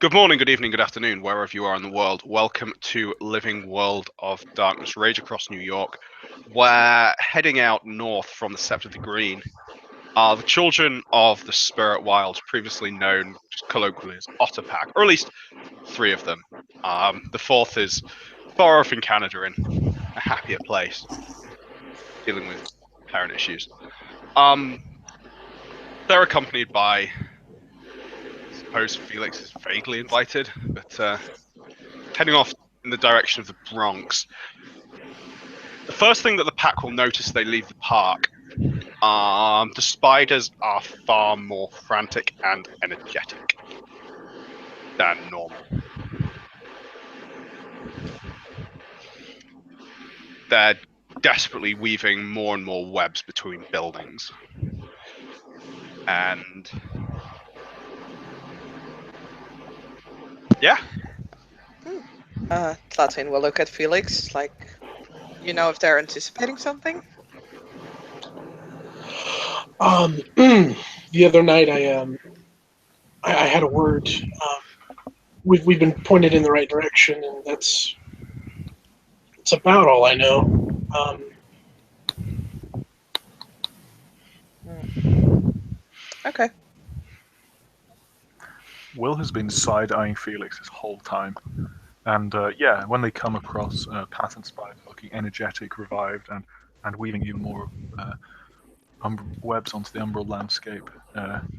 Good morning, good evening, good afternoon, wherever you are in the world. Welcome to Living World of Darkness, Rage across New York. We're heading out north from the Sept of the Green. The children of the Spirit Wilds, previously known just colloquially as Otter Pack, or at least three of them. The fourth is far off in Canada in a happier place, dealing with parent issues. They're accompanied by, I suppose Felix is vaguely invited, but heading off in the direction of the Bronx. The first thing that the pack will notice as they leave the park, the spiders are far more frantic and energetic than normal. They're desperately weaving more and more webs between buildings. And yeah. Tlatin will look at Felix, like, if they're anticipating something. The other night I had a word. We've been pointed in the right direction, and that's about all I know. Okay. Will has been side-eyeing Felix this whole time. And when they come across Pat and Spider looking energetic, revived, and weaving even more webs onto the umbral landscape,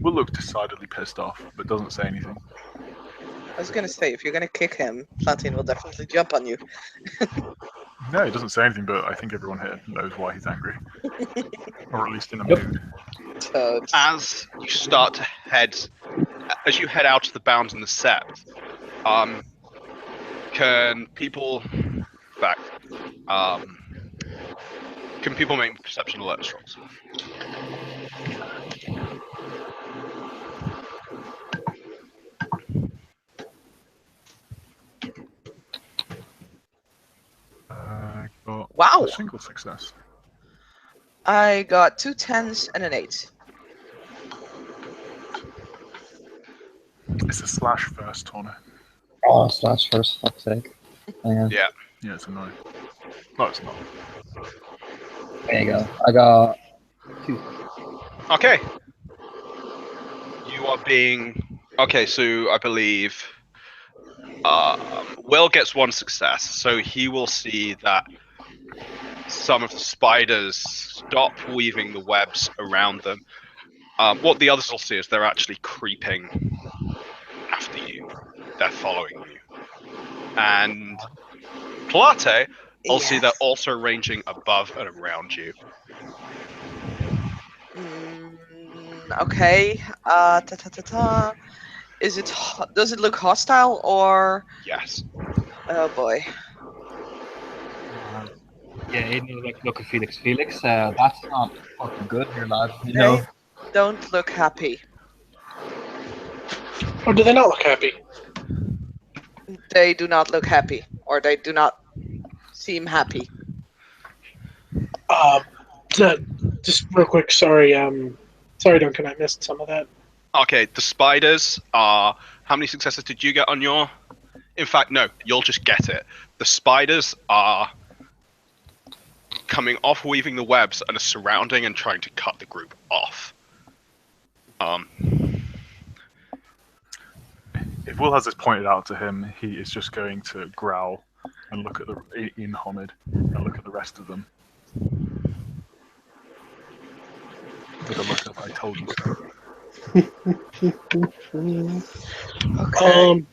Will look decidedly pissed off, but doesn't say anything. I was gonna say, if you're gonna kick him, Tlatin will definitely jump on you. No, he doesn't say anything, but I think everyone here knows why he's angry. Or at least in a mood. Toads. As you start to as you head out of the bounds in the Sept, can people make perception alerts rolls? I got Wow. a single success. I got 2 10s and an 8. It's a slash first, Torna. Oh, slash first, fuck's sake. Hang on. Yeah. Yeah, it's annoying. No, it's not. There you go. I got 2. Okay. You are being... Okay, so I believe Will gets 1 success, so he will see that some of the spiders stop weaving the webs around them. What the others will see is they're actually creeping after you. They're following you. And Plate will see they're also ranging above and around you. Okay. Does it look hostile or? Yes. Oh boy. Yeah, Aiden, look at Felix. Felix, that's not fucking good here, lad. You They know. don't look happy. Or do they not look happy? They do not look happy, or they do not seem happy. Just real quick, sorry, Duncan, I missed some of that. Okay, the spiders are... How many successes did you get on your... In fact, no, you'll just get it. The spiders are coming off weaving the webs and are surrounding and trying to cut the group off. If Will has this pointed out to him, he is just going to growl and look at in Homid and look at the rest of them. With a look of "I told you so." Okay.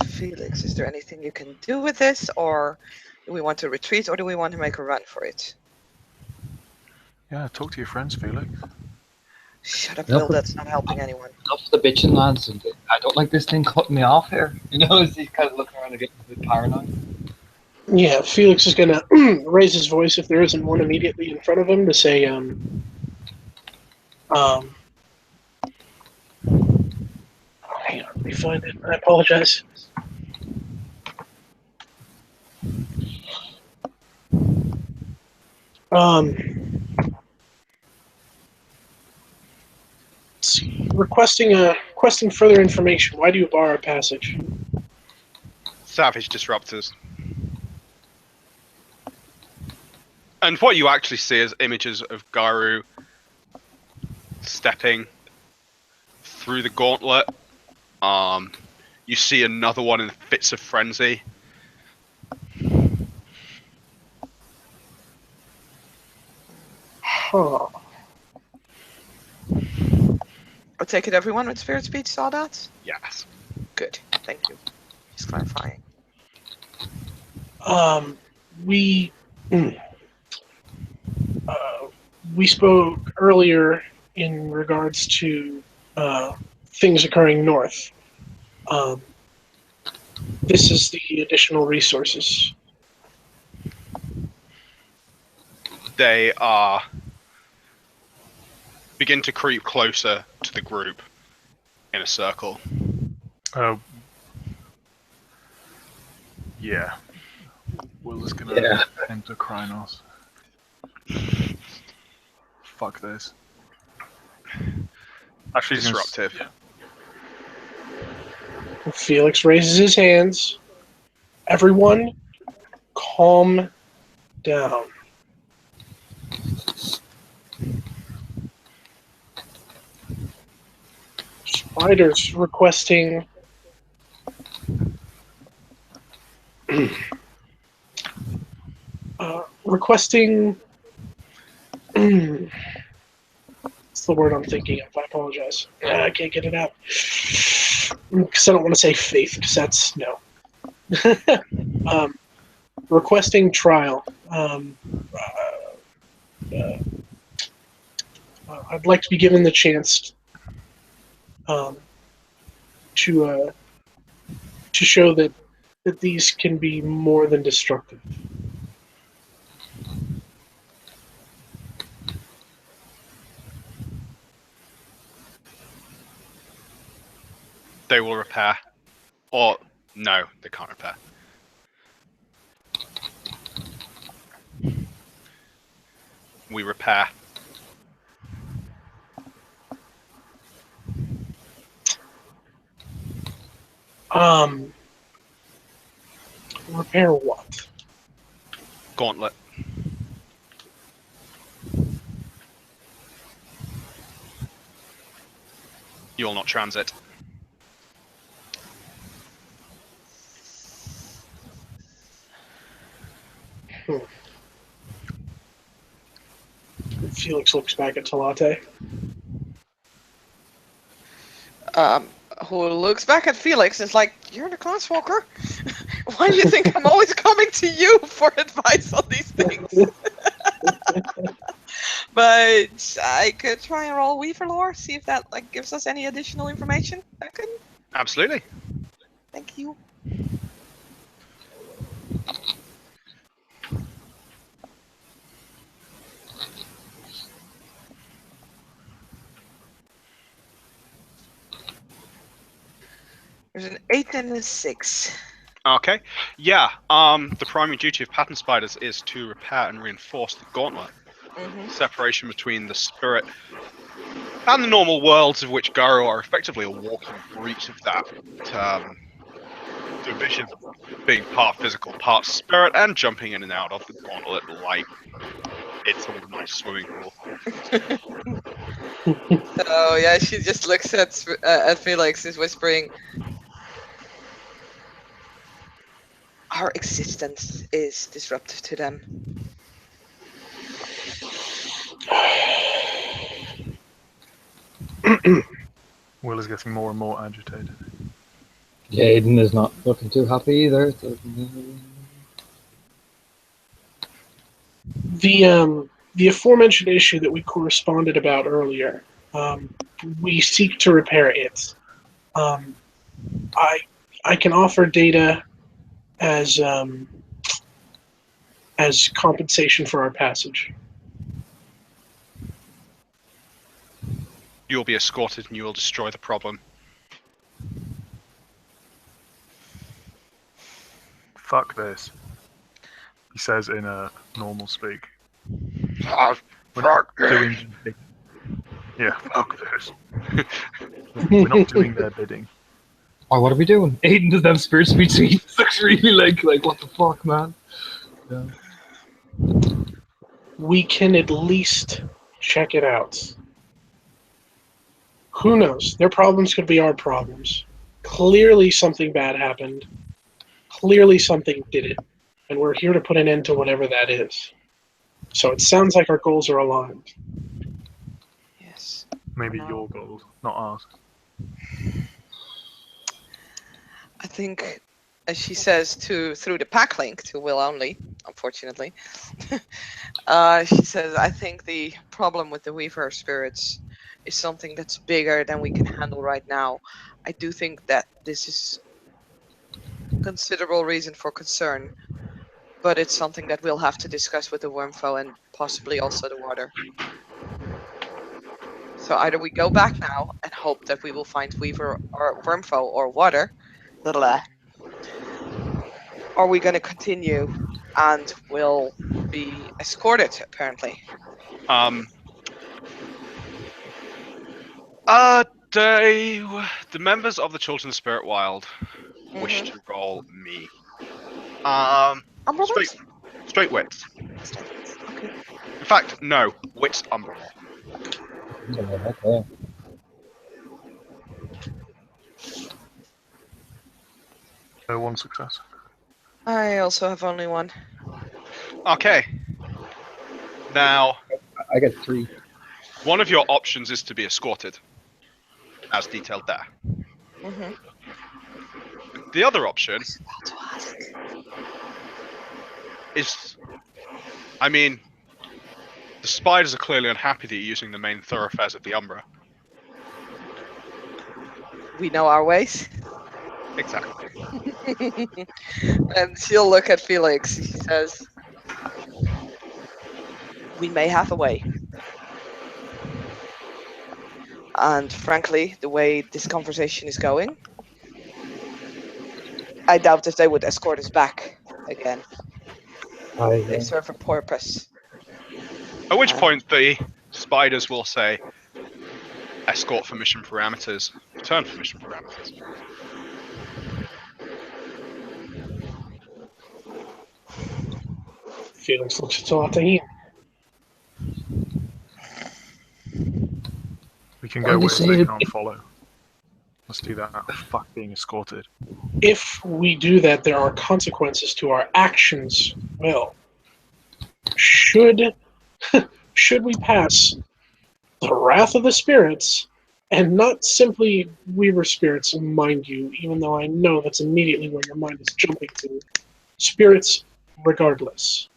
Felix, is there anything you can do with this, or do we want to retreat, or do we want to make a run for it? Yeah, talk to your friends, Felix. Shut up, Will. That's not helping anyone. Enough the bitching, lads. I don't like this thing cutting me off here. You know, as he's kind of looking around and getting a bit paranoid. Yeah, Felix is gonna raise his voice if there isn't one immediately in front of him to say, hang on, let me find it. I apologize. Requesting requesting further information. Why do you bar our passage? Savage disruptors. And what you actually see is images of Garu stepping through the gauntlet. You see another one in fits of frenzy. Huh. I take it everyone with spirit speech saw that? Yes. Good, thank you. Just clarifying. We we spoke earlier in regards to things occurring north. This is the additional resources. They begin to creep closer to the group in a circle. Yeah. Will is gonna Yeah. enter Krynos. Fuck this. Actually, he's gonna Disruptive. Felix raises his hands. Everyone, calm down. Spiders requesting requesting what's the word I'm thinking of? I apologize. I can't get it out. Because I don't want to say faith, because that's no. Requesting trial. I'd like to be given the chance to show that these can be more than destructive. They will repair. Or, no, they can't repair. We repair. Repair what? Gauntlet. You will not transit. Felix looks back at Talate. Who looks back at Felix and is like, "You're the classwalker? Why do you think I'm always coming to you for advice on these things?" But I could try and roll Weaver lore, see if that gives us any additional information. I could. Absolutely. Thank you. There's an 8 and a 6. Okay. Yeah. The primary duty of pattern spiders is to repair and reinforce the gauntlet. Separation between the spirit and the normal worlds, of which Garo are effectively a walking breach of that division, being part physical, part spirit, and jumping in and out of the gauntlet like it's a nice swimming pool. So yeah, she just looks at Felix, is whispering, "Our existence is disruptive to them." Will is getting more and more agitated. Jaden is not looking too happy either. So... The aforementioned issue that we corresponded about earlier, we seek to repair it. I can offer data as compensation for our passage. You'll be escorted and you will destroy the problem. Fuck this. He says in a normal speak. Fuck this. Yeah, fuck this. We're not doing their bidding. Oh, what are we doing? Aiden doesn't have spirit speech, so he looks really like what the fuck, man? Yeah. We can at least check it out. Who knows? Their problems could be our problems. Clearly something bad happened. Clearly something did it. And we're here to put an end to whatever that is. So it sounds like our goals are aligned. Yes. Maybe No. your goals, not ours. I think, as she says through the pack link to Will only, unfortunately, she says, I think the problem with the Weaver spirits is something that's bigger than we can handle right now. I do think that this is considerable reason for concern, but it's something that we'll have to discuss with the Wormfoe and possibly also the Water. So either we go back now and hope that we will find Weaver or Wormfoe or Water, blah, or we're going to continue and will be escorted, apparently. The members of the Children of the Spirit Wild wish Mhm. to roll me. Umber Straight, wits? straight wits. Okay. In fact, no, wits Umber roll. Yeah, okay. One success. I also have only one. Okay. Now, I got 3. one of your options is to be escorted, as detailed there. Mm-hmm. The other option About to ask. is, I mean, the spiders are clearly unhappy that you're using the main thoroughfares of the Umbra. We know our ways. Exactly. And she'll look at Felix. She says, we may have a way. And frankly, the way this conversation is going, I doubt if they would escort us back again. They serve a purpose. At which point the spiders will say, escort for mission parameters, return for mission parameters. Felix looks at Talatahim. We can Why go they where say they it- can't follow. Let's do that. Fuck being escorted. If we do that, there are consequences to our actions. Well, should we pass the wrath of the spirits, and not simply Weaver spirits, mind you, even though I know that's immediately where your mind is jumping to. Spirits regardless.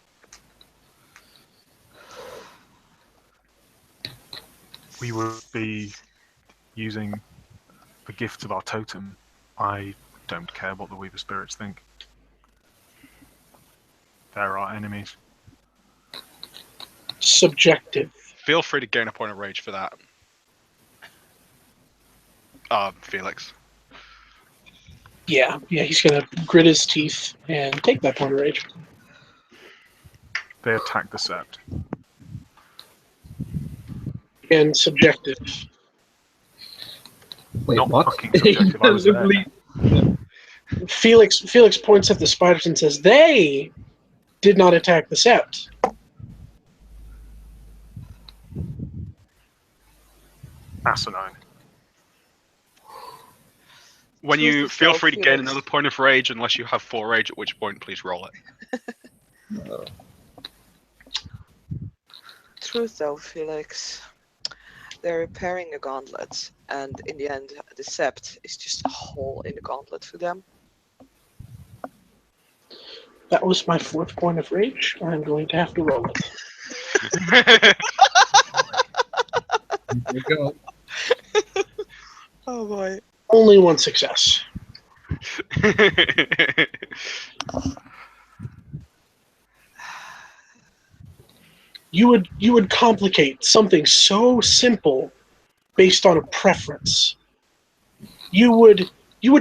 We would be using the gifts of our totem. I don't care what the Weaver spirits think. They're our enemies. Subjective. Feel free to gain a point of rage for that. Felix. Yeah, he's gonna grit his teeth and take that point of rage. They attack the sept. And subjective. Wait, Not what? fucking subjective. I was there. Felix points at the spiders and says, "They did not attack the sept." Asinine. When Truth you is feel told, free to gain Felix. another point of rage, unless you have 4 rage, at which point please roll it. No. Truth though, Felix. They're repairing the gauntlets, and in the end, the sept is just a hole in the gauntlet for them. That was my 4th point of rage. I'm going to have to roll it. Here we go. Oh boy. Only 1 success. You would complicate something so simple based on a preference. You would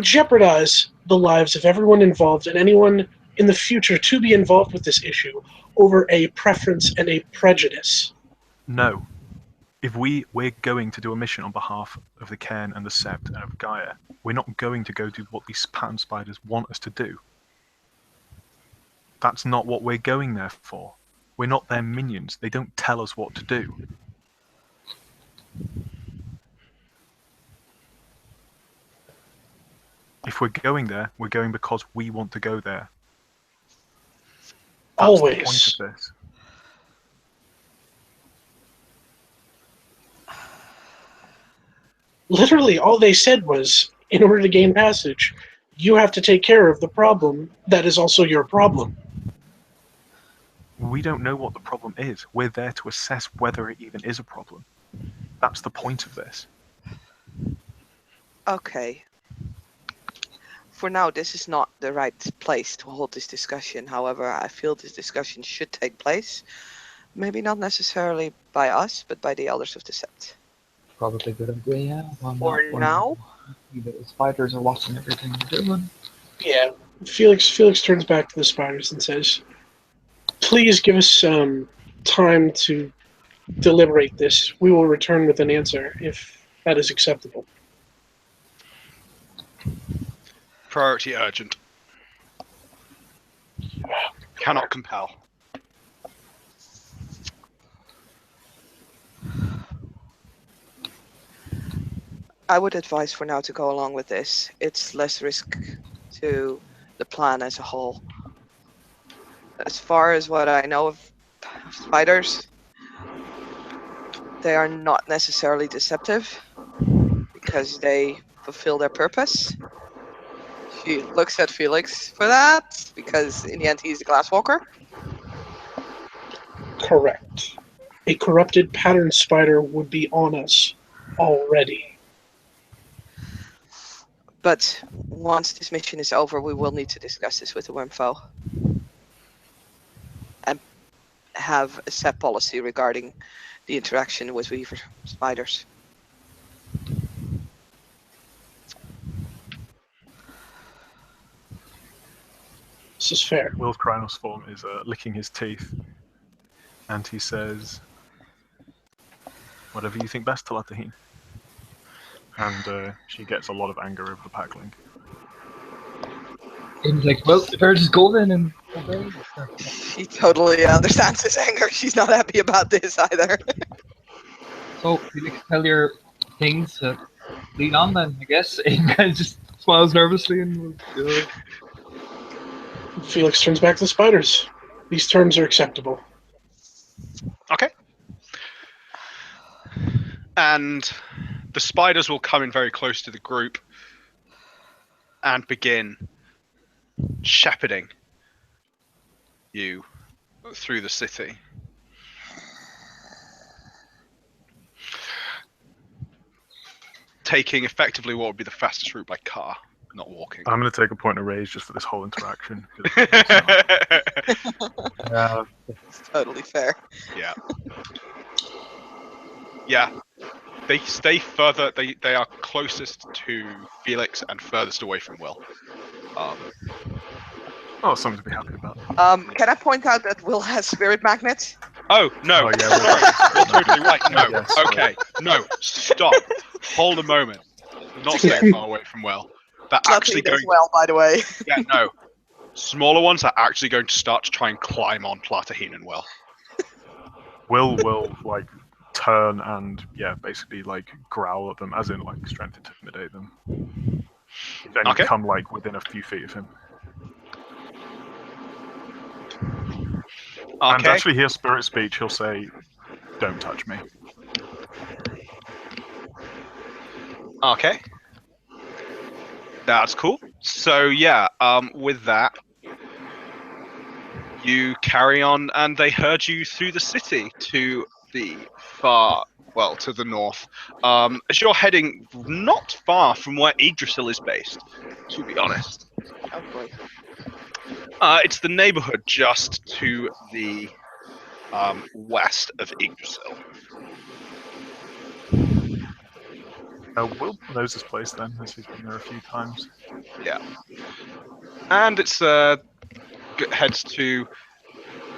jeopardize the lives of everyone involved and anyone in the future to be involved with this issue over a preference and a prejudice. No. If we're going to do a mission on behalf of the Cairn and the Sept and of Gaia, we're not going to go do what these pattern spiders want us to do. That's not what we're going there for. We're not their minions. They don't tell us what to do. If we're going there, we're going because we want to go there. That's Always. the point of this. Literally, all they said was, in order to gain passage, you have to take care of the problem that is also your problem. We don't know what the problem is. We're there to assess whether it even is a problem. That's the point of this. Okay. For now, this is not the right place to hold this discussion. However, I feel this discussion should take place. Maybe not necessarily by us, but by the elders of the Sept. Probably a good idea, yeah. For now? The spiders are watching everything you're doing. Yeah, Felix turns back to the spiders and says, please give us some time to deliberate this. We will return with an answer if that is acceptable. Priority urgent. Cannot compel. I would advise for now to go along with this. It's less risk to the plan as a whole. As far as what I know of spiders, they are not necessarily deceptive because they fulfill their purpose. She looks at Felix for that because in the end he's a glasswalker. Correct. A corrupted pattern spider would be on us already. But once this mission is over, we will need to discuss this with the Wormfoe. And have a set policy regarding the interaction with Weaver spiders. This is fair. Will's Krynos form is licking his teeth, and he says, "Whatever you think best, Talatahine." And she gets a lot of anger over the pack link. And like, well, if I just go then and obey. She totally understands his anger. She's not happy about this either. So, Felix, tell your things to lead on then, I guess. And kind of just smiles nervously and will do it. Felix turns back to the spiders. These terms are acceptable. Okay. And the spiders will come in very close to the group and begin shepherding you through the city. Taking effectively what would be the fastest route by car, not walking. I'm going to take a point of rage just for this whole interaction. It's totally fair. Yeah. Yeah. They stay further. They are closest to Felix and furthest away from Will. Oh, something to be happy about. Can I point out that Will has spirit magnets? Oh no! Oh, yeah, You're totally right. No. Yes, sorry. Okay. No. Stop. Hold a moment. Not staying far away from Will. They're actually Platinum going. as well, by the way. Yeah. No. Smaller ones are actually going to start to try and climb on Platahine and Will. Will like turn and basically like growl at them, as in like strength intimidate them. Then Okay. come like within a few feet of him. And Okay. actually hear spirit speech, he'll say, "Don't touch me." Okay. That's cool. So yeah, with that, you carry on, and they herd you through the city to the to the north. As you're heading not far from where Yggdrasil is based, to be honest. Oh boy. It's the neighborhood just to the west of Yggdrasil. Will knows this place then, as he's been there a few times. Yeah. And it's heads to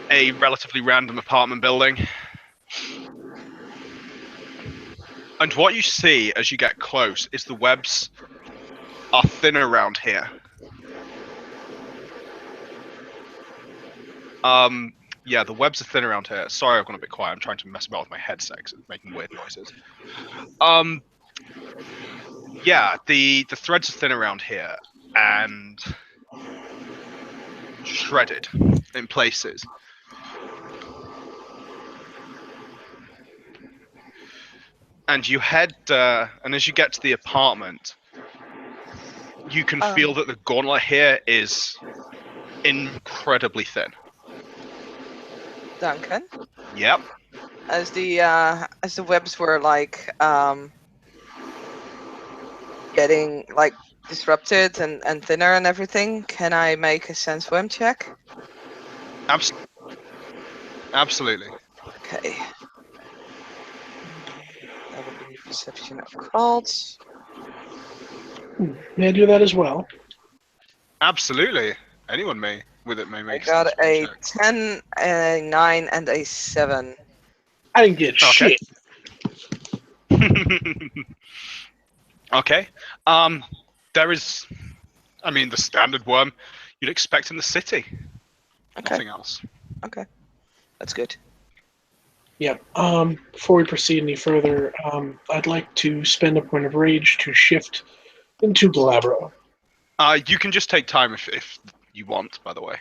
a relatively random apartment building. And what you see as you get close is the webs are thinner around here. Yeah, the webs are thin around here. Sorry, I've gone a bit quiet. I'm trying to mess about with my headset because it's making weird noises. Yeah, the threads are thin around here and shredded in places. And you head, and as you get to the apartment, you can feel that the gauntlet here is incredibly thin. Duncan, Yep. as the webs were like getting like disrupted and thinner and everything, can I make a sense web check? Absolutely. Okay. That will be perception of crowds. May I do that as well? Absolutely. Anyone may with it may I make got sense a check. 10, a 9, and a 7. I didn't get Okay. shit. Okay. There is, I mean, the standard worm you'd expect in the city. Okay. Nothing else. Okay. That's good. Yep. Before we proceed any further, I'd like to spend a point of rage to shift into Glabro. You can just take time if you want, by the way.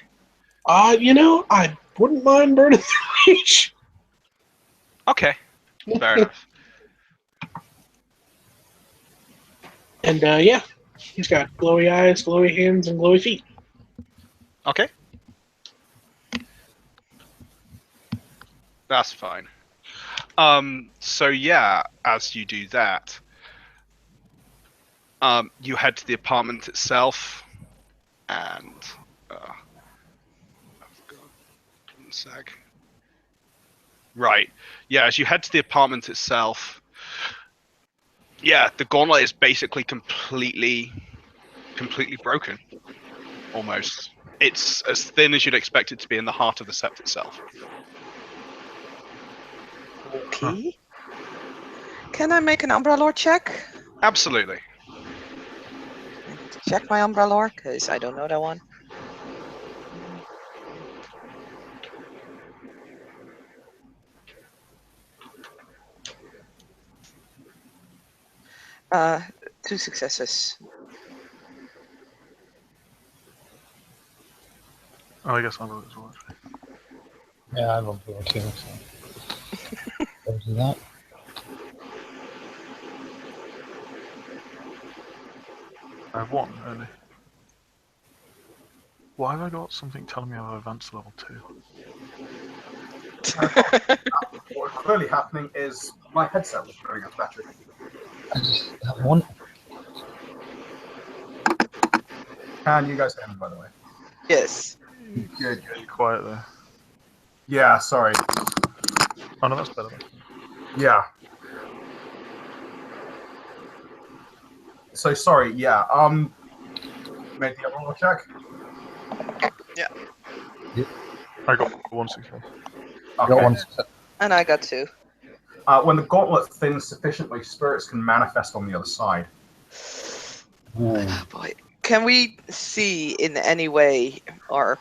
I wouldn't mind burning through rage. Okay. Fair enough. And yeah, he's got glowy eyes, glowy hands, and glowy feet. Okay. That's fine. So yeah, as you do that, you head to the apartment itself, and I've got one sec. Right. Yeah, as you head to the apartment itself, yeah, the gauntlet is basically completely broken. Almost. It's as thin as you'd expect it to be in the heart of the sept itself. Okay. Can I make an umbrella check? Absolutely. I need to check my umbrella because I don't know that one. Uh, 2 successes. Oh, I guess I'll do it as well. Yeah, I love door too, so don't do that. I have one only. Why have I got something telling me I have advanced level 2? What's clearly happening is my headset was running out of battery. I just have one. Can you guys hear me, by the way? Yes. Good. Quiet there. Yeah, sorry. Oh no, that's better. Yeah. So sorry, yeah. Made the overall check? I got one success. I got Okay. one success. And I got 2. When the gauntlet thins sufficiently, spirits can manifest on the other side. Oh, boy. Can we see in any way, or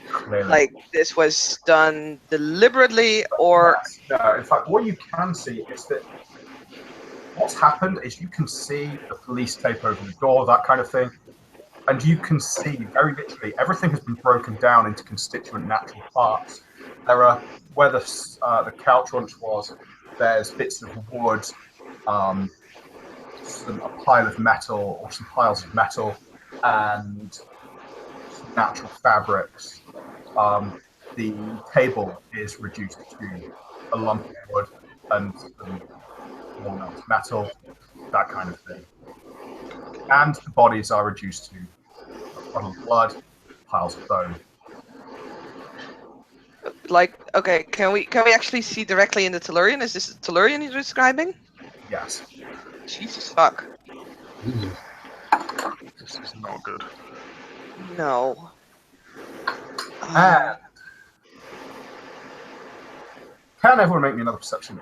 Clearly. like this was done deliberately, or Yes. No, in fact, what you can see is that what's happened is you can see the police tape over the door, that kind of thing, and you can see very literally everything has been broken down into constituent natural parts. There are where the couch once was. There's bits of wood, a pile of metal or some piles of metal, and some natural fabrics. The table is reduced to a lump of wood and some worn-out metal, that kind of thing. And the bodies are reduced to a puddle of blood, piles of bone. like, okay, can we actually see directly in the Tellurian? Is this the Tellurian you're describing? Yes. Jesus fuck. Ooh. This is not good. No. And can everyone make me another perception?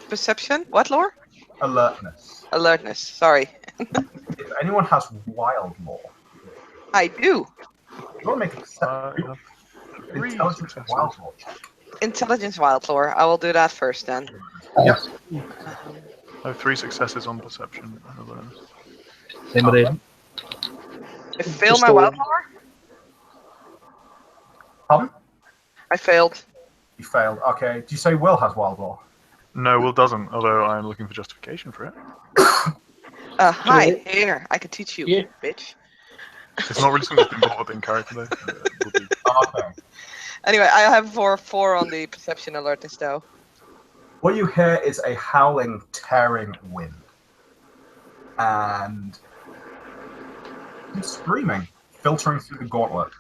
Perception? What lore? Alertness. Alertness. Sorry. If anyone has wild lore, I do. you want to make a perception. I have 3 Intelligence successes. wild lore check. Intelligence wild lore. I will do that first then. Yep. I have 3 successes on perception and awareness. Same with Aiden. I failed Just my the wild one. lore? Pardon? I failed. You failed. Okay. Do you say Will has wild lore? No, Will doesn't, although I'm looking for justification for it. Hi, Okay. here. I can teach you, Yeah. bitch. It's not really something that's involved in character, though. It will be- Okay. Anyway, I have 4 on the perception alertness though. What you hear is a howling, tearing wind. And screaming, filtering through the gauntlet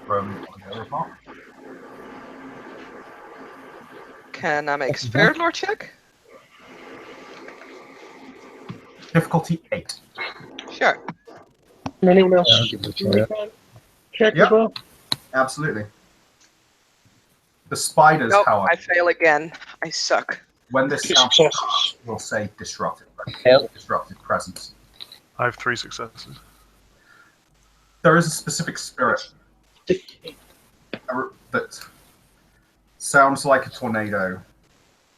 from the other apartment. Can I make spirit lore check? Difficulty 8. Sure. Can anyone else Yeah, I'll give it a try. make that check Yep. as well? Absolutely. The spiders, Nope, however, I fail again. I suck. when this 2 sound successes. will say disrupted. Fail. Disrupted presence. I have 3 successes. There is a specific spirit that sounds like a tornado,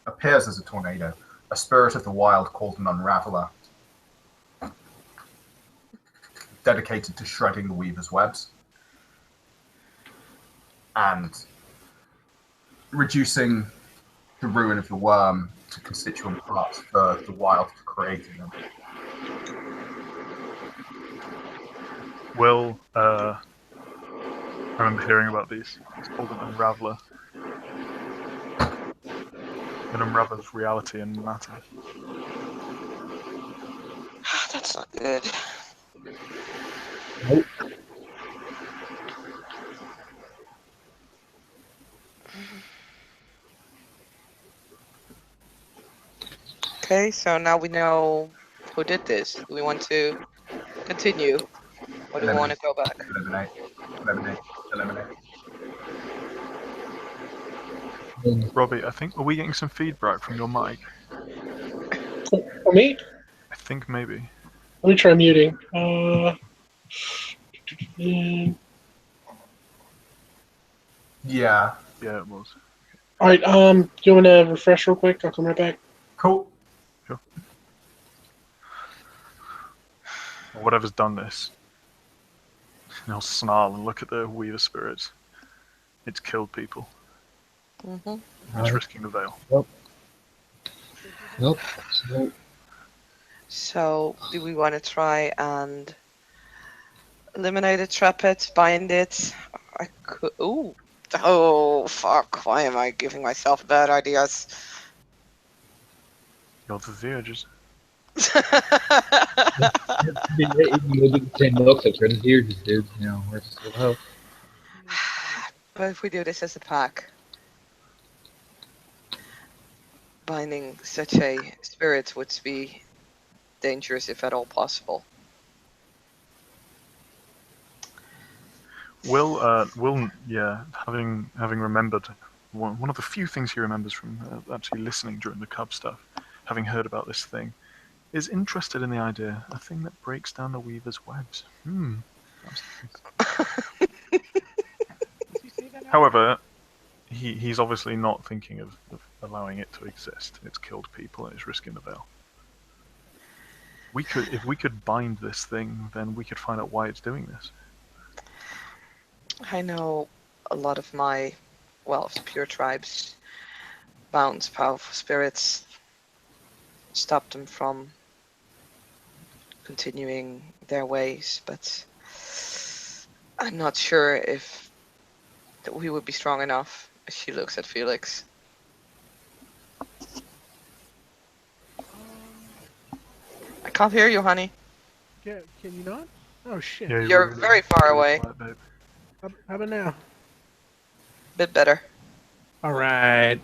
appears as a tornado, a spirit of the wild called an unraveler, dedicated to shredding the weaver's webs and reducing the ruin of the worm to constituent parts for the wild for creating them. Will, I remember hearing about these. It's called an unraveler. It unravels reality and matter. That's not good. Nope. Okay, so now we know who did this. Do we want to continue? Or do we want to go back? Eliminate. Eliminate. Eliminate. Robbie, I think, are we getting some feedback from your mic? For me? I think maybe. Let me try muting. Yeah. Yeah, it was. Alright, do you want to refresh real quick? I'll come right back. Cool. Or whatever's done this. And I'll snarl and look at the Weaver spirits. It's killed people. Mm-hmm. It's risking the veil. Nope. So, do we want to try and eliminate it, trap it, bind it? I could. Ooh. Oh, fuck. Why am I giving myself bad ideas? You're the Theurges. Even with the same looks, I tried to hear this dude. You know, we're just will help. But if we do this as a pack, binding such a spirit would be dangerous if at all possible. Will, yeah, having remembered one of the few things he remembers from actually listening during the Cub stuff, having heard about this thing, is interested in the idea, a thing that breaks down the Weaver's webs. However, he's obviously not thinking of allowing it to exist. It's killed people and it's risking the veil. If we could bind this thing, then we could find out why it's doing this. I know a lot of my, of the pure tribes bound powerful spirits stop them from continuing their ways, but I'm not sure if we would be strong enough. She looks at Felix. I can't hear you, honey. Can you not? Oh shit. Yeah, You're very far away. quiet, babe. How about now? Bit better. All right.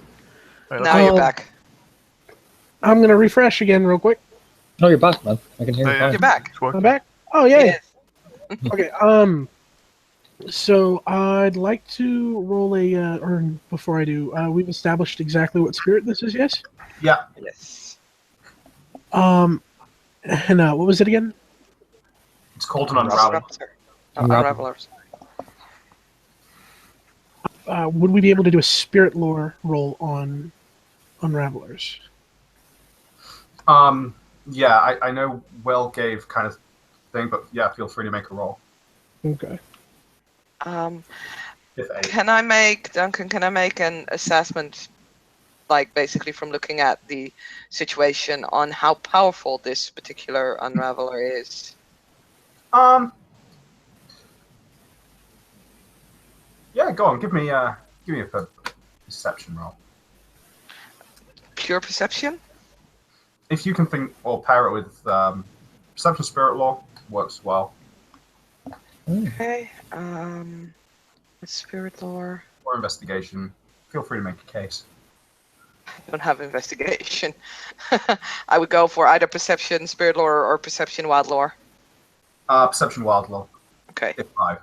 Wait, Now you're Um, back. I'm gonna refresh again real quick. No, you're back, man. I can hear you Yeah, fine. You're back. it's working. I'm back. Oh yay. Yes. Okay. So I'd like to roll a, or before I do, we've established exactly what spirit this is, yes? Yeah. Yes. And what was it again? It's called an Unravel. unravel. Unravel. Unravelers. Would we be able to do a spirit lore roll on Unravelers? Yeah, I know Will gave kind of thing, but yeah, feel free to make a roll. Okay. Um, If eight. can I make, Duncan, can I make an assessment, like basically from looking at the situation on how powerful this particular Unraveler is? Yeah, go on. Give me a perception roll. Pure perception? If you can think or pair it with perception spirit law, works well. Okay. Spirit lore. Or investigation. Feel free to make a case. I don't have investigation. I would go for either perception, spirit lore, or perception, wild lore. Perception wild law. Okay. If 5.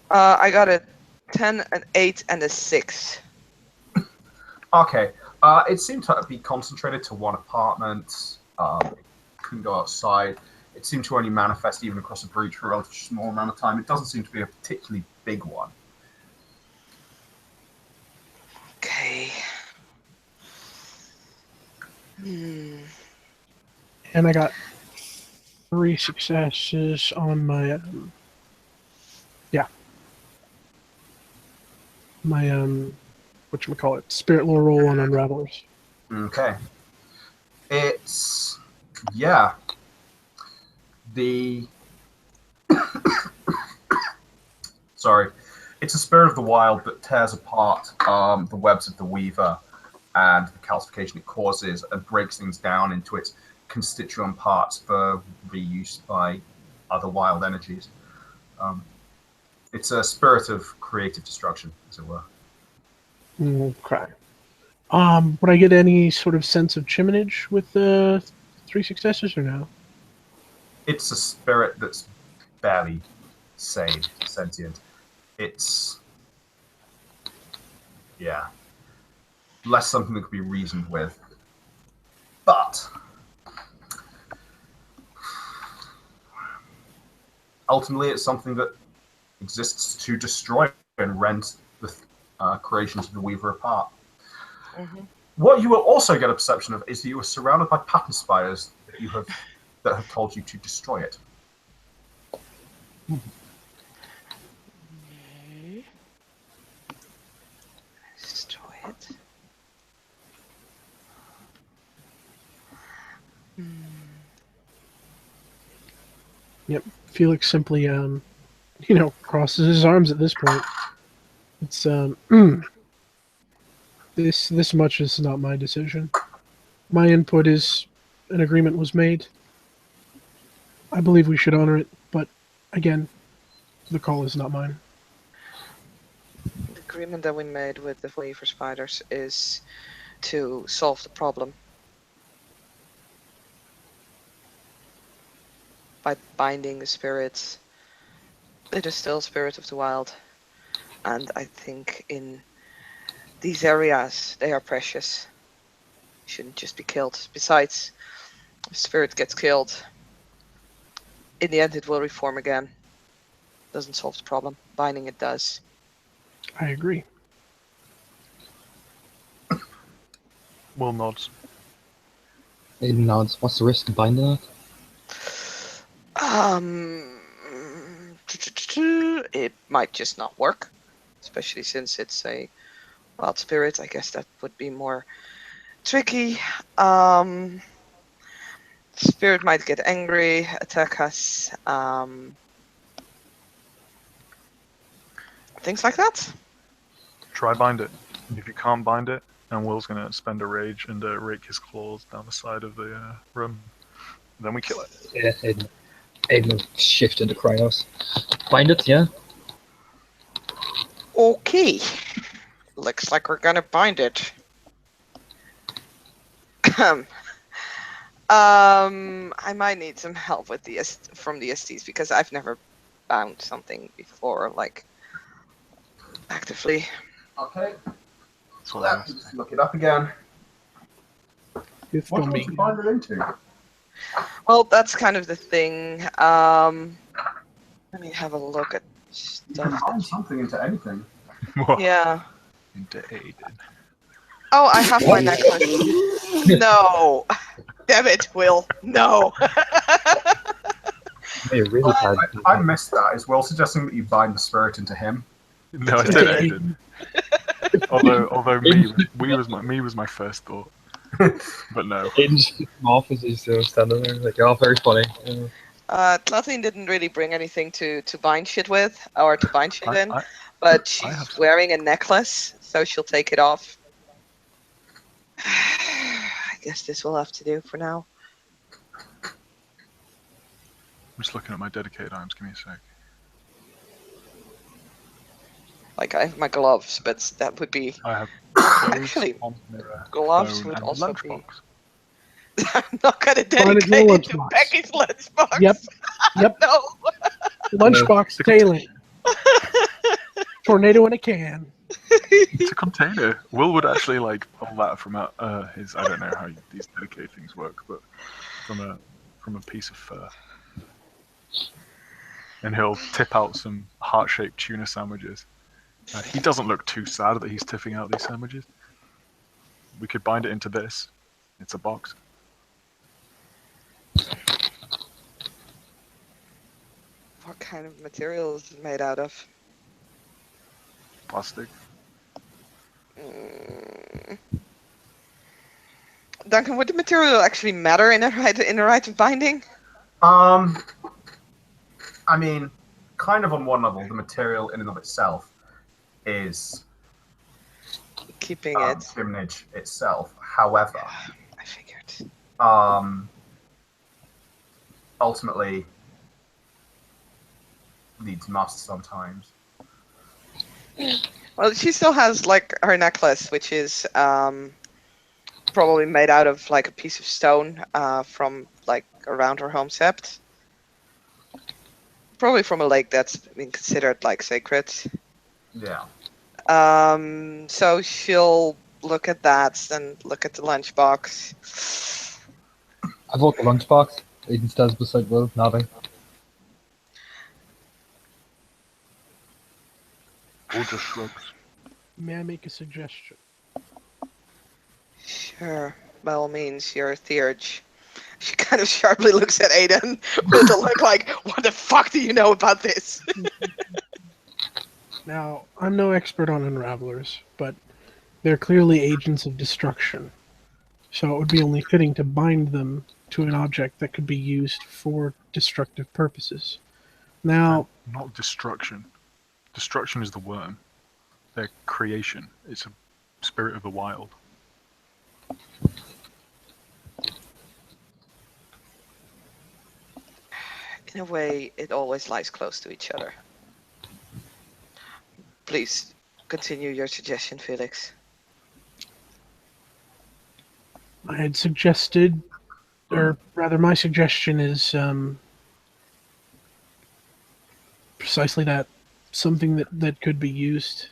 I got a 10, an 8, and a 6. Okay. It seemed to be concentrated to one apartment. It couldn't go outside. It seemed to only manifest even across a breach for a relatively small amount of time. It doesn't seem to be a particularly big one. Okay. Hmm. And I got 3 successes on my, my, whatchamacallit, spirit lore roll on Unravelers. Okay. It's yeah. The sorry, it's a spirit of the wild that tears apart the webs of the weaver and the calcification it causes and breaks things down into its constituent parts for reuse by other wild energies. It's a spirit of creative destruction, as it were. Okay. Would I get any sort of sense of chiminage with the 3 successes or no? It's a spirit that's barely sane, sentient. It's yeah, less something that could be reasoned with. But ultimately, it's something that exists to destroy and rend the creations of the Weaver apart. Mm-hmm. What you will also get a perception of is that you are surrounded by pattern spiders that have told you to destroy it. Destroy it. Yep. Felix simply, crosses his arms at this point. It's, this much is not my decision. My input is an agreement was made. I believe we should honor it, but again, the call is not mine. The agreement that we made with the Weaver Spiders is to solve the problem by binding the spirits. It is still spirit of the wild, and I think in these areas they are precious. Shouldn't just be killed. Besides, if spirit gets killed, in the end it will reform again. Doesn't solve the problem. Binding it does. I agree. Will nods. Aiden nods. What's the risk of binding it? It might just not work, especially since it's a wild spirit. I guess that would be more tricky. Spirit might get angry, attack us. Things like that. Try bind it. If you can't bind it, and Will's gonna spend a rage and rake his claws down the side of the room. Then we kill it. Yeah, Aiden will shift into Cryos. Bind it, yeah? Okay. Looks like we're gonna bind it. I might need some help with from the STs because I've never bound something before, like actively. Okay. That's what I Let was me just saying. look it up again. If What don't did you be- bind it into? Well, that's kind of the thing. Let me have a look at You can stuff. bind something into anything. Yeah. Into Aiden. Oh, I have my necklace. No. Damn it, Will. No. Hey, really hard. I missed that. Is Will suggesting that you bind the spirit into him? No, I It's said Aiden. Aiden. Although me was my first thought. But no. Aiden's off as he's standing there, like, oh, very funny. Tlatine didn't really bring anything to bind shit with, or to bind shit in, I but I she's have some. wearing a necklace, so she'll take it off. I guess this will have to do for now. I'm just looking at my dedicated items. Give me a sec. Like, I have my gloves, but that would be... I have clothes, Actually, wand, mirror, gloves phone, would and also lunchbox. be... I'm not gonna Find it in dedicate the it to lunchbox. Becky's lunchbox. Yep. Yep. No. Lunchbox tailing. Tornado in a can. It's a container. Will would actually like pull that from his. I don't know how these dedicated things work, but from a piece of fur, and he'll tip out some heart-shaped tuna sandwiches. He doesn't look too sad that he's tipping out these sandwiches. We could bind it into this. It's a box. What kind of material is it made out of? Plastic. Duncan, would the material actually matter in a right of binding? I mean, kind of on one level, the material in and of itself is Keeping it. image itself. However, I figured. Ultimately, needs must sometimes. Well, she still has like her necklace, which is probably made out of like a piece of stone from like around her home sept. Probably from a lake that's been considered like sacred. Yeah. So she'll look at that and look at the lunchbox. I bought the lunchbox. Aiden stands beside Will, nodding. Will just shrugs. May I make a suggestion? Sure, by all means, you're a theurge. She kind of sharply looks at Aiden with a look like, what the fuck do you know about this? Now, I'm no expert on unravelers, but they're clearly agents of destruction. So it would be only fitting to bind them to an object that could be used for destructive purposes. Now, Not destruction. Destruction is the worm. Their creation. It's a spirit of the wild. In a way, it always lies close to each other. Please, continue your suggestion, Felix. I had suggested, or rather, my suggestion is precisely that. Something that could be used.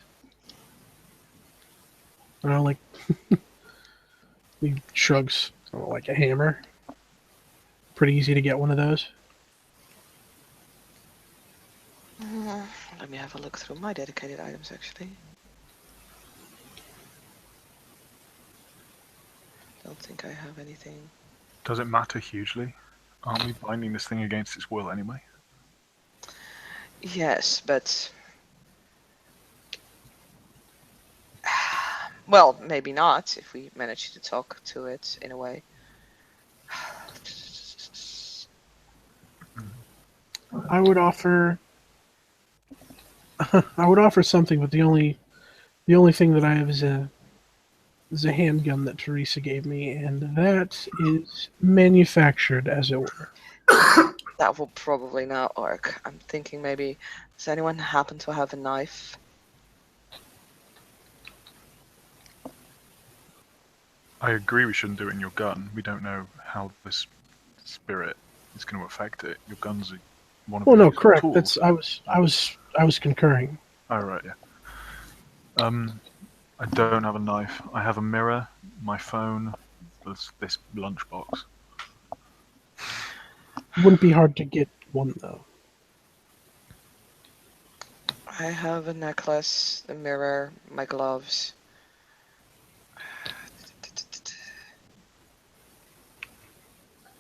I don't know, like he shrugs. I don't know, like a hammer. Pretty easy to get one of those. Let me have a look through my dedicated items, actually. Don't think I have anything. Does it matter hugely? Aren't we binding this thing against its will anyway? Yes, but... Well, maybe not, if we manage to talk to it in a way. I would offer. I would offer something, but the only thing that I have is a handgun that Teresa gave me, and that is manufactured, as it were. That will probably not work. I'm thinking maybe, does anyone happen to have a knife? I agree we shouldn't do it in your gun. We don't know how this spirit is going to affect it. Your gun's one of Well, your no, correct. tools. That's I was concurring. Oh, right, yeah. I don't have a knife. I have a mirror, my phone, this lunchbox. Wouldn't be hard to get one though. I have a necklace, a mirror, my gloves.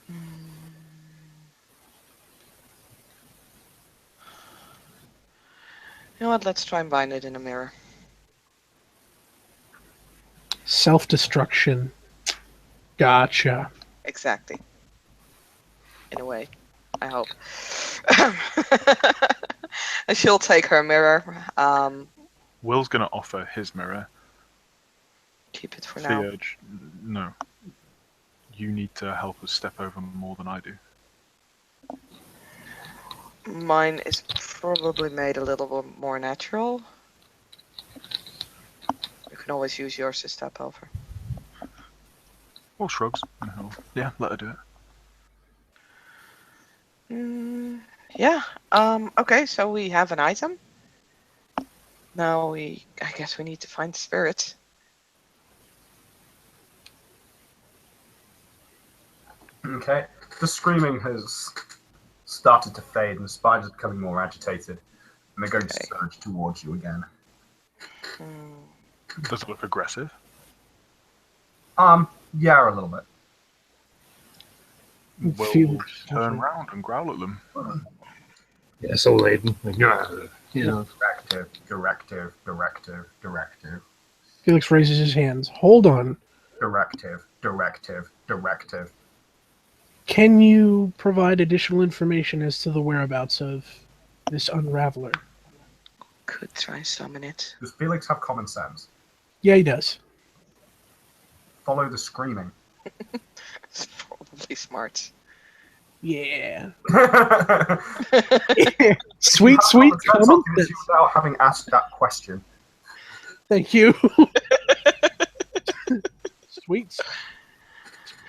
You know what? Let's try and bind it in a mirror. Self-destruction. Gotcha. Exactly. In a way, I hope. And she'll take her mirror. Will's going to offer his mirror. Keep it for now. Theurge, no. You need to help us step over more than I do. Mine is probably made a little bit more natural. You can always use yours to step over. Or shrugs. Yeah, let her do it. Yeah. Okay, so we have an item. Now I guess we need to find the spirit. Okay. The screaming has started to fade, and the spiders are becoming more agitated, and they're going to surge towards you again. Does it look aggressive? Yeah, a little bit. Will Feel- turn around and growl at them. Yeah, so laden. Like, you know. Directive. Felix raises his hands. Hold on. Directive. Can you provide additional information as to the whereabouts of this unraveler? Could try and summon it. Does Felix have common sense? Yeah, he does. Follow the screaming. It's probably smart. Yeah. You Sweet have common sense, common I'll give it to sense. you without having asked that question. Thank you. Sweet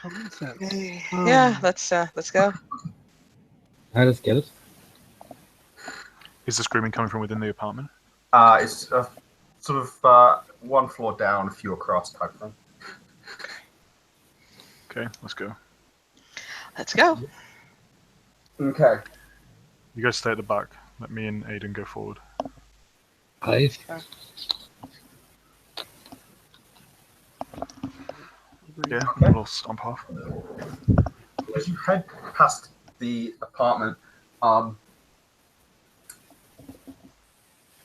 common sense. Yeah, let's go. Let's get it. Is the screaming coming from within the apartment? It's sort of one floor down, a few across type of thing. Okay, let's go. Let's go. Okay. You guys stay at the back. Let me and Aiden go forward. Five. Yeah, a little stomp off. As you head past the apartment,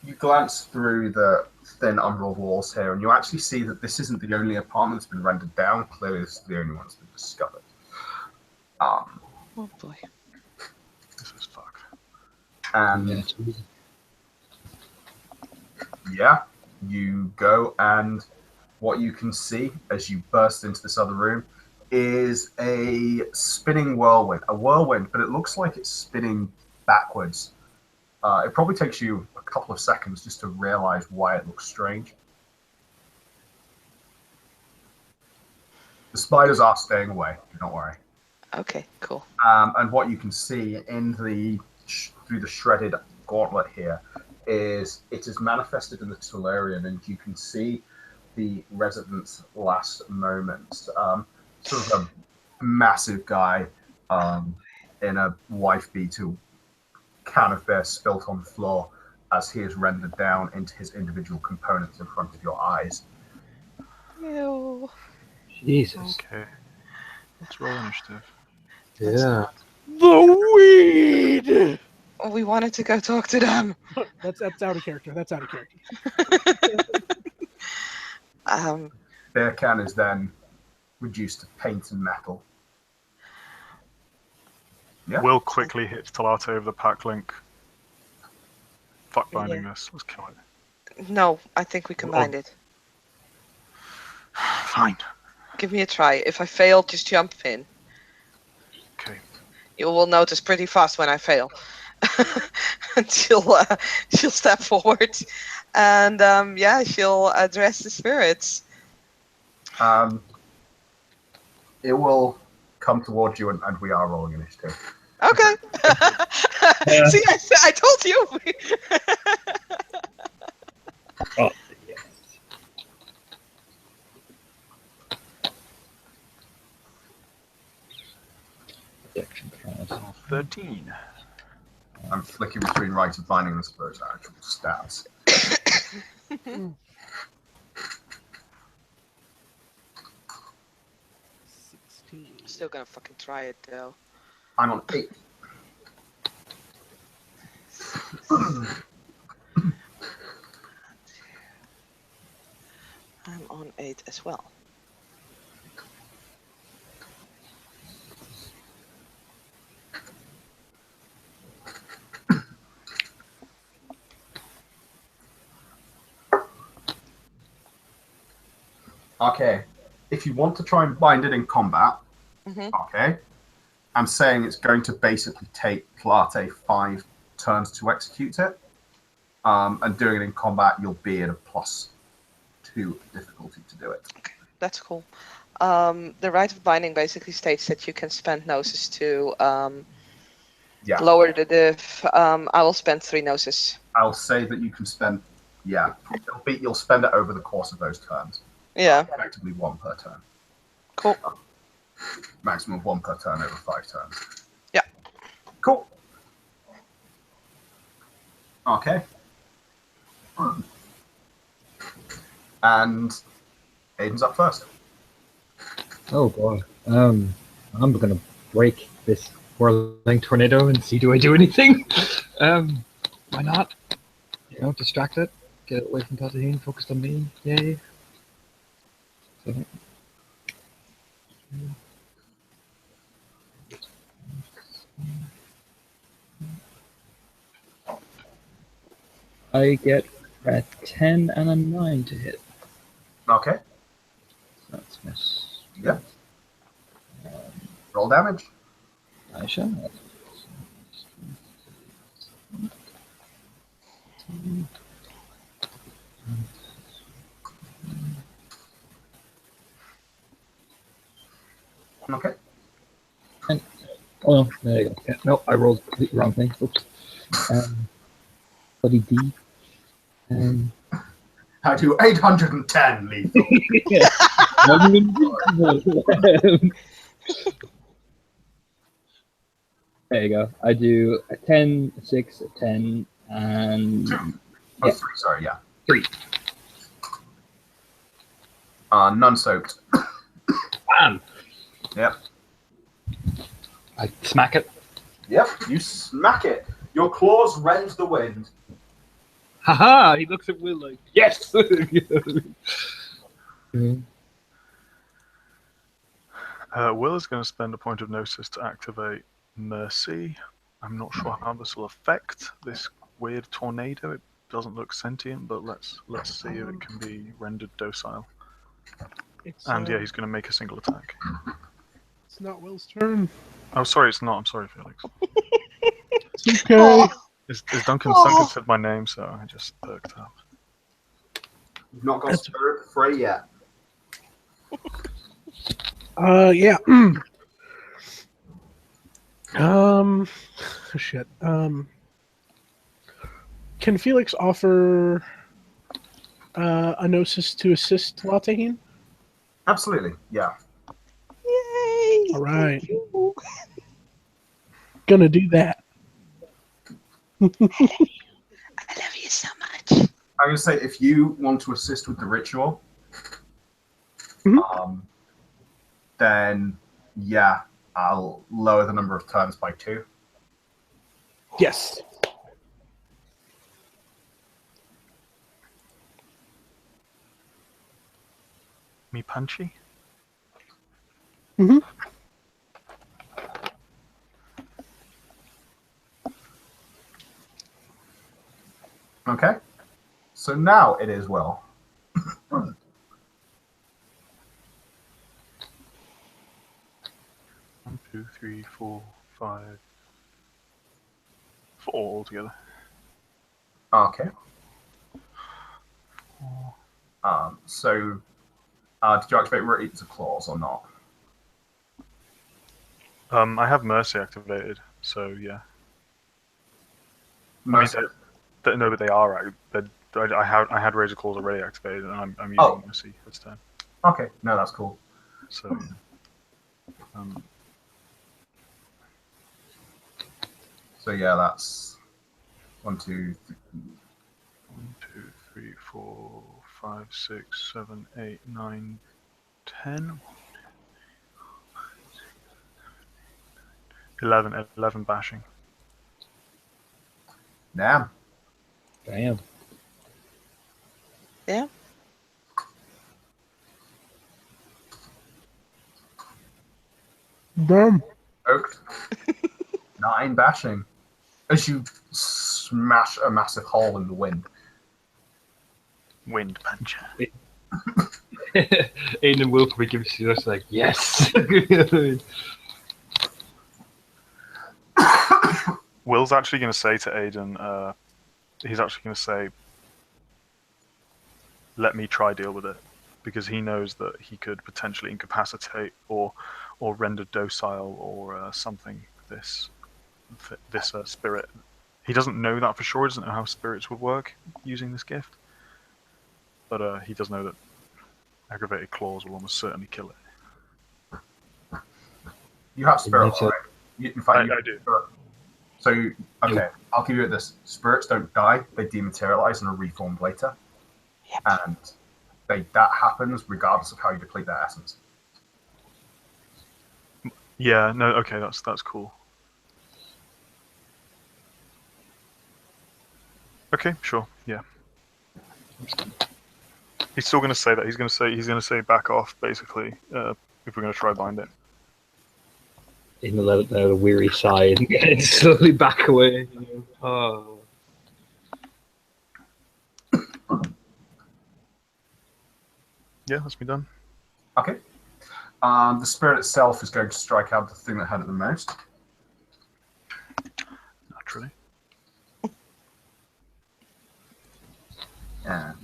you glance through the thin umbral walls here, and you actually see that this isn't the only apartment that's been rendered down. Clearly, this is the only one that's been discovered. Oh boy. This is fucked. And Yeah, it's easy. yeah, you go, and what you can see as you burst into this other room is a spinning whirlwind. A whirlwind, but it looks like it's spinning backwards. It probably takes you a couple of seconds just to realize why it looks strange. The spiders are staying away, do not worry. Okay, cool. And what you can see in through the shredded gauntlet here is it is manifested in the Tellurian, and you can see the resident's last moments. Sort of a massive guy in a wife beater, can of beer spilt on the floor as he is rendered down into his individual components in front of your eyes. Ew. Jesus. Okay. Let's roll initiative. Yeah. The weed. We wanted to go talk to them. That's out of character. That's out of character. Beer can is then reduced to paint and metal. Yeah. Will quickly hits Talate over the pack link. Fuck binding this. Let's kill it. No, I think we combined it. Fine. Give me a try. If I fail, just jump in. Okay. You will notice pretty fast when I fail. And she'll step forward, and yeah, she'll address the spirits. It will come towards you, and we are rolling initiative. Okay. See, I told you. Oh, yes. Protection card. 13. I'm flicking between Rite of Binding and Spirit's actual stats. 16. Still gonna fucking try it though. I'm on 8. I'm on 8 as well. Okay. If you want to try and bind it in combat, okay, I'm saying it's going to basically take Plate 5 turns to execute it. And doing it in combat, you'll be at a +2 difficulty to do it. Okay, that's cool. The Rite of Binding basically states that you can spend gnosis to Yeah. lower the diff. I will spend 3 gnosis. I'll say that you can spend, you'll spend it over the course of those turns. Yeah. Effectively 1 per turn. Cool. Maximum of 1 per turn over 5 turns. Yeah. Cool. Okay. And Aiden's up first. Oh god. I'm gonna break this whirling tornado and see do I do anything. Why not? You know, distract it, get it away from Tatooine, focused on me. Yay. So, I get a 10 and a 9 to hit. Okay. That's miss. Yeah. Roll damage. I shall. Okay. Oh, no, there you go. Yeah, no, I rolled the wrong thing. Oops. Bloody D. I do 810 lethal. There you go. I do a 10, a 6, a 10, and 2. Oh, yeah. 3, sorry, yeah. 3. None soaked. Bam! Yep. I smack it. Yep, you smack it. Your claws rend the wind. Haha! He looks at Will like, yes! Will is going to spend a point of gnosis to activate Mercy. I'm not sure how this will affect this weird tornado. It doesn't look sentient, but let's see if it can be rendered docile. And yeah, he's going to make a single attack. It's not Will's turn. Oh, sorry, it's not. I'm sorry, Felix. It's okay. It's Duncan said my name, so I just perked up. You've not got Spirit Free yet. Yeah. Shit. Can Felix offer a gnosis to assist Latahine? Absolutely, yeah. Yay! All right. Gonna do that. I love you so much. I'm going to say if you want to assist with the ritual, then yeah, I'll lower the number of turns by 2. Yes. Me punchy? Mm-hmm. Okay. So now it is Will. 1, 2, 3, 4, 5, 4 altogether. Okay. So, did you activate Roots of Claws or not? I have Mercy activated, so yeah. Mercy. I mean, no, but they are. I had Razor Claws already activated, and I'm using Oh. Mercy this time. Okay, no, that's cool. So, So yeah, that's 1, 2, 3. 1, 2, 3, 4, 5, 6, 7, 8, 9, 10. 11 bashing. Damn. Damn. Yeah. Damn. Oak. 9 bashing. As you smash a massive hole in the wind. Wind puncher. Aiden will probably give you just like, yes! Will's actually going to say to Aiden, he's actually going to say, let me try deal with it. Because he knows that he could potentially incapacitate or render docile or something this spirit. He doesn't know that for sure. He doesn't know how spirits would work using this gift. But he does know that aggravated claws will almost certainly kill it. You have spirit, That's it. right? In fact, I do. Spirit. So, okay, I'll give you this. Spirits don't die, they dematerialize and are reformed later. Yep. And that happens regardless of how you deplete their essence. Yeah, no, okay, that's cool. Okay, sure, yeah. He's still going to say that. He's going to say back off, basically, if we're going to try bind it. Aiden will let out a weary sigh and slowly back away. You know? Oh. Yeah, that's me done. Okay. The spirit itself is going to strike out the thing that hurt it the most. Naturally. And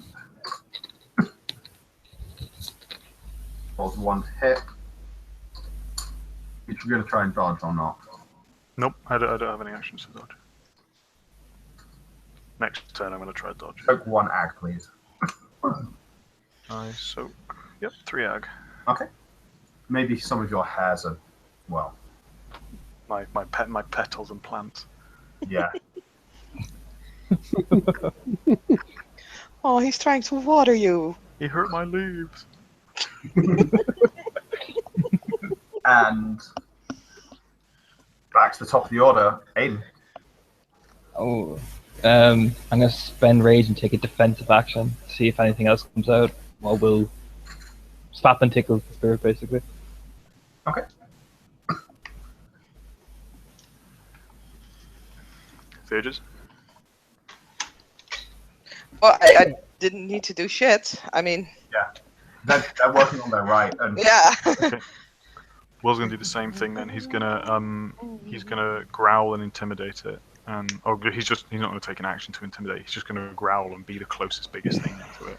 rolls 1 to hit. Which you're going to try and dodge or not. Nope, I don't have any actions to dodge. Next turn, I'm going to try to dodge. Soak 1 ag, please. I soak. Yep, 3 ag. Okay. Maybe some of your hairs are, well, My petals and plants. yeah. Oh, he's trying to water you. He hurt my leaves. And back to the top of the order, Aiden. Oh. I'm gonna spend rage and take a defensive action, see if anything else comes out. While we'll slap and tickle the spirit, basically. Okay. Thages? Well, I didn't need to do shit. I mean, Yeah. They're working on their right. And yeah. Okay. Will's gonna do the same thing then. He's gonna growl and intimidate it. He's not gonna take an action to intimidate. He's just gonna growl and be the closest, biggest thing to it.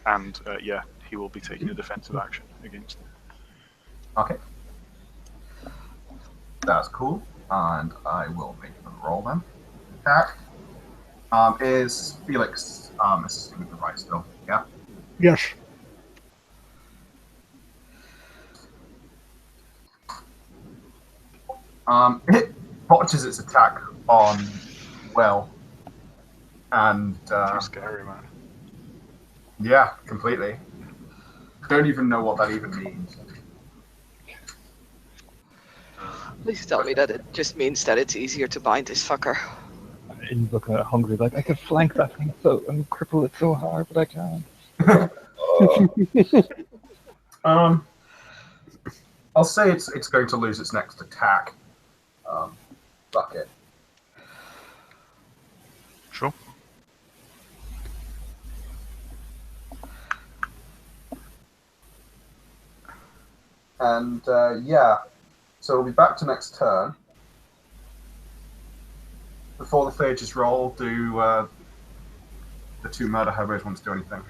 And yeah, he will be taking a defensive action against it. okay. That's cool. And I will make them roll them. Attack. Is Felix assisting with the right still? Yeah. Yes. It botches its attack on Will. And Too scary, man. yeah, completely. Don't even know what that even means. Please tell me that it just means that it's easier to bind this fucker. Aiden's looking at it hungry, like I could flank that thing and cripple it so hard, but I can't. I'll say it's going to lose its next attack. Fuck it. Sure. And yeah, so we'll be back to next turn. Before the phages roll, do the 2 murder hobos want to do anything?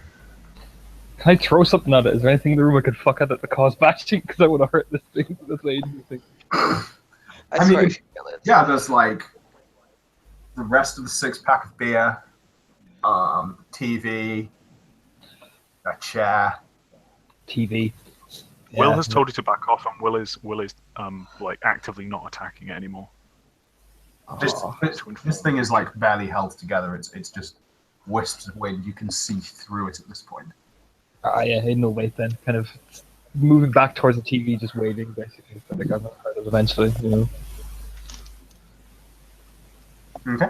Can I throw something at it? Is there anything in the room I could fuck at it to cause bashing? Because I want to hurt this thing, this lady thing. I I swear mean, if you feel it. yeah, there's like the rest of the 6-pack of beer, TV, a chair. TV. Will Yeah. has told you to back off, and Will is like actively not attacking it anymore. This, Aw. this, this thing is like barely held together. It's just wisps of wind. You can see through it at this point. Yeah, no wait then. Kind of moving back towards the TV, just waving basically. But like I'm not part of eventually, you know. Okay.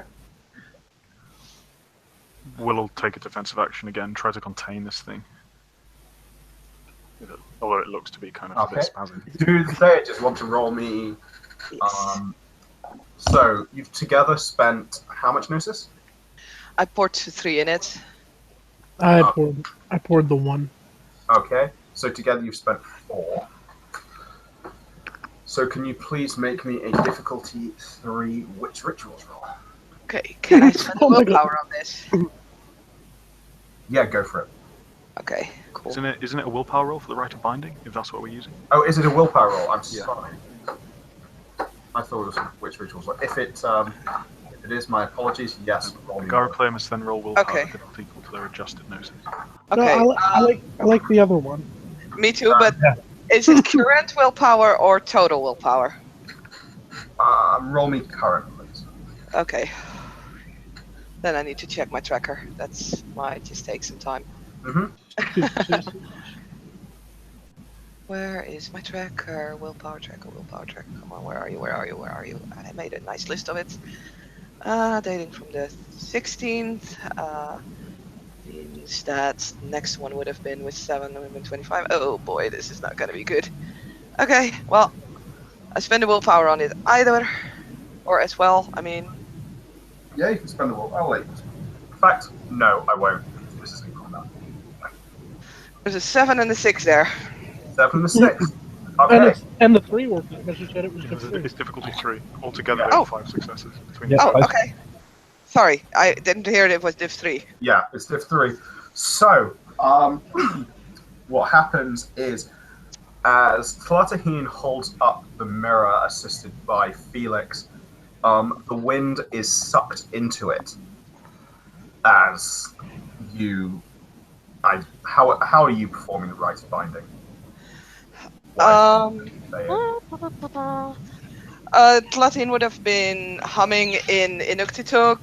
Will will take a defensive action again, try to contain this thing. Although it looks to be kind of a bit Okay. spasmed. Do the players want to roll me? Yes. So you've together spent how much Gnosis? I poured 3 in it. I poured the 1. Okay. So together you've spent 4. So can you please make me a difficulty 3 witch rituals roll? Okay, can I spend Oh my God. willpower on this? Yeah, go for it. Okay, cool. Isn't it a willpower roll for the rite of binding, if that's what we're using? Oh, is it a willpower roll? I'm Yeah. sorry. I thought it was witch rituals. If it is, my apologies. Yes, roll The me Gara more. player must then roll willpower Okay. difficulty equal to their adjusted Gnosis. Okay, No, I like the other one. me too, but Yeah. is it current willpower or total willpower? Roll me current, please. Okay. Then I need to check my tracker. That might just take some time. Mm-hmm. Where is my tracker? Willpower tracker, willpower tracker. Come on, where are you? Where are you? Where are you? I made a nice list of it. Dating from the 16th. Means that next one would have been with 7, would have been 25. Oh boy, this is not gonna be good. Okay, well, I spend a willpower on it either, or as well. I mean, Yeah, you can spend the will. I'll let you. In fact, no, I won't. This is in combat. there's a 7 and a 6 there. 7 to 6. And Okay. and the 3 worked because you said it was Yeah, the 3. it's difficulty 3. Altogether, Yeah. we have Oh. 5 successes between Yeah. the Oh, two. okay. Sorry, I didn't hear it was div 3. Yeah, it's div 3. So, what happens is, as Tlatahine holds up the mirror, assisted by Felix, the wind is sucked into it. As you, how are you performing the rite of binding? Tlatin would have been humming in Inuktitut,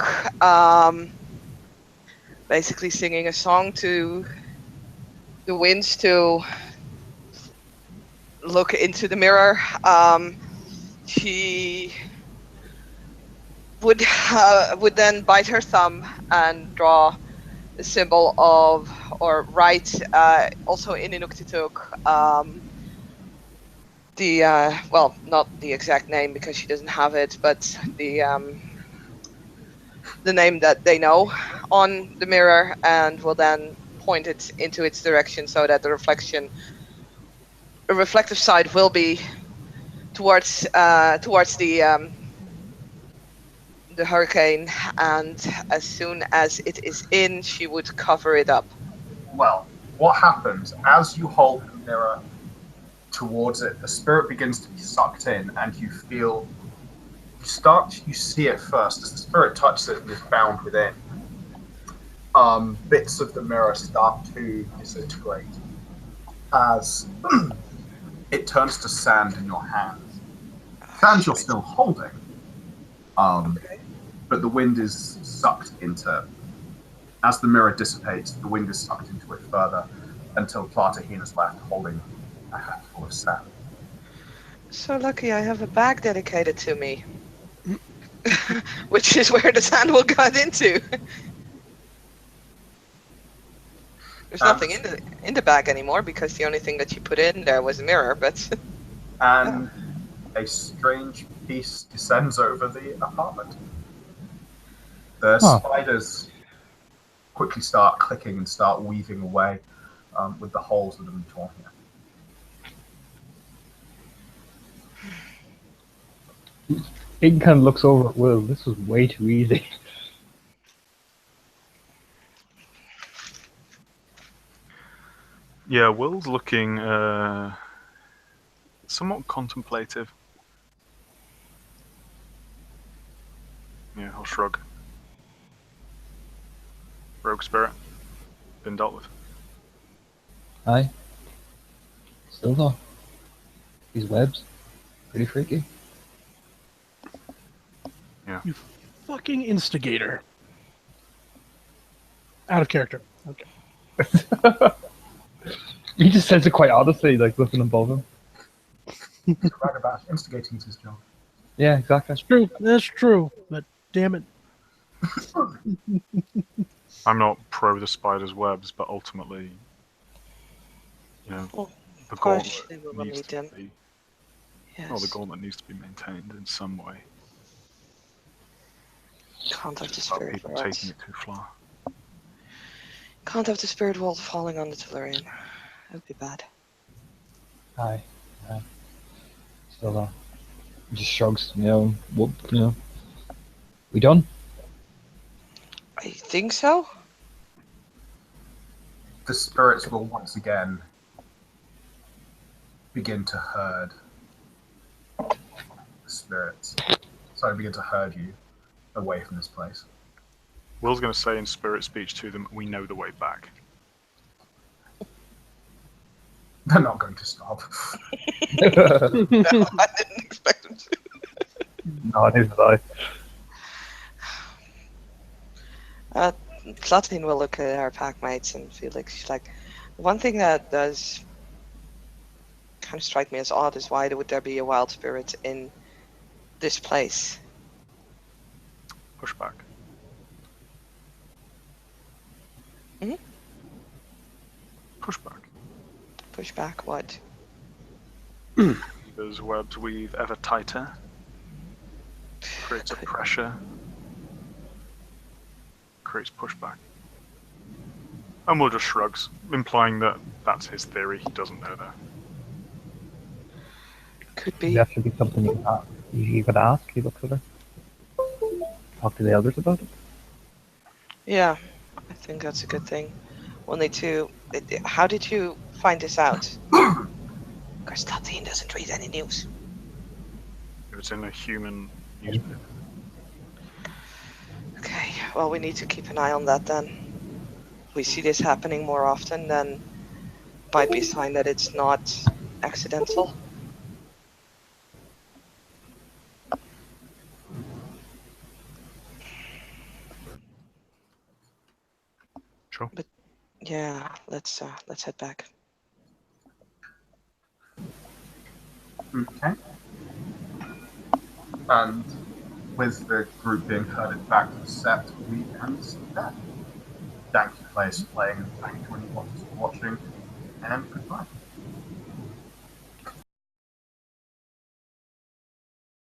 basically singing a song to the winds to look into the mirror. She would then bite her thumb and draw the symbol of, or write, also in Inuktitut, the well, not the exact name because she doesn't have it, but the name that they know on the mirror, and will then point it into its direction so that the reflective side will be towards the hurricane, and as soon as it is in, she would cover it up. Well, what happens as you hold the mirror towards it, the spirit begins to be sucked in, and you see it first as the spirit touches it and is bound within. Bits of the mirror start to disintegrate as it turns to sand in your hands. Sand you're still holding, but the wind is sucked into. As the mirror dissipates, the wind is sucked into it further until Tlatahine is left holding a handful of sand. So lucky I have a bag dedicated to me, which is where the sand will get into. There's nothing in the bag anymore because the only thing that you put in there was a mirror. But And a strange peace descends over the apartment. The spiders quickly start clicking and start weaving away with the holes that have been torn here. Aiden kind of looks over at Will. This was way too easy. Yeah, Will's looking somewhat contemplative. Yeah, I'll shrug. Rogue spirit. Been dealt with. Aye. Still though. These webs. Pretty freaky. You fucking instigator. Out of character. Okay. He just says it quite honestly, like looking above him. Right about instigating is his job. Yeah, exactly. That's true. That's true. But damn it. I'm not pro the spider's webs, but ultimately, you know, Oh, the partially gauntlet we will needs need to them. be. Yes. Well, the gauntlet needs to be maintained in some way. Can't have the Without spirit people world. taking it too far. Can't have the spirit world falling on the Tellurian. That'd be bad. Aye. Aye. Still though. He just shrugs, whoop, We done? I think so. The spirits will once again begin to herd the spirits. So begin to herd you away from this place. Will's going to say in spirit speech to them, "We know the way back." They're not going to stop. No, I didn't expect them to. No, neither did I. Platin will look at our pack mates and feel like she's like, one thing that does kind of strike me as odd is why would there be a wild spirit in this place? Push back. Mhm. Push back. Push back what? Those webs weave ever tighter. Creates a pressure. Creates pushback. And Will just shrugs, implying that that's his theory. He doesn't know that. Could be. That should be something you could ask. He looks at her. Talk to the elders about it. Yeah, I think that's a good thing. We'll need to. How did you find this out? Because Platin doesn't read any news. If it's in a human newspaper. Okay, well, we need to keep an eye on that then. We see this happening more often, then might be a sign that it's not accidental. Sure. But yeah, let's head back. Okay. And with the group being herded back to the set, we end there. Thank you, players, for playing, and thank you, anyone for watching, and goodbye.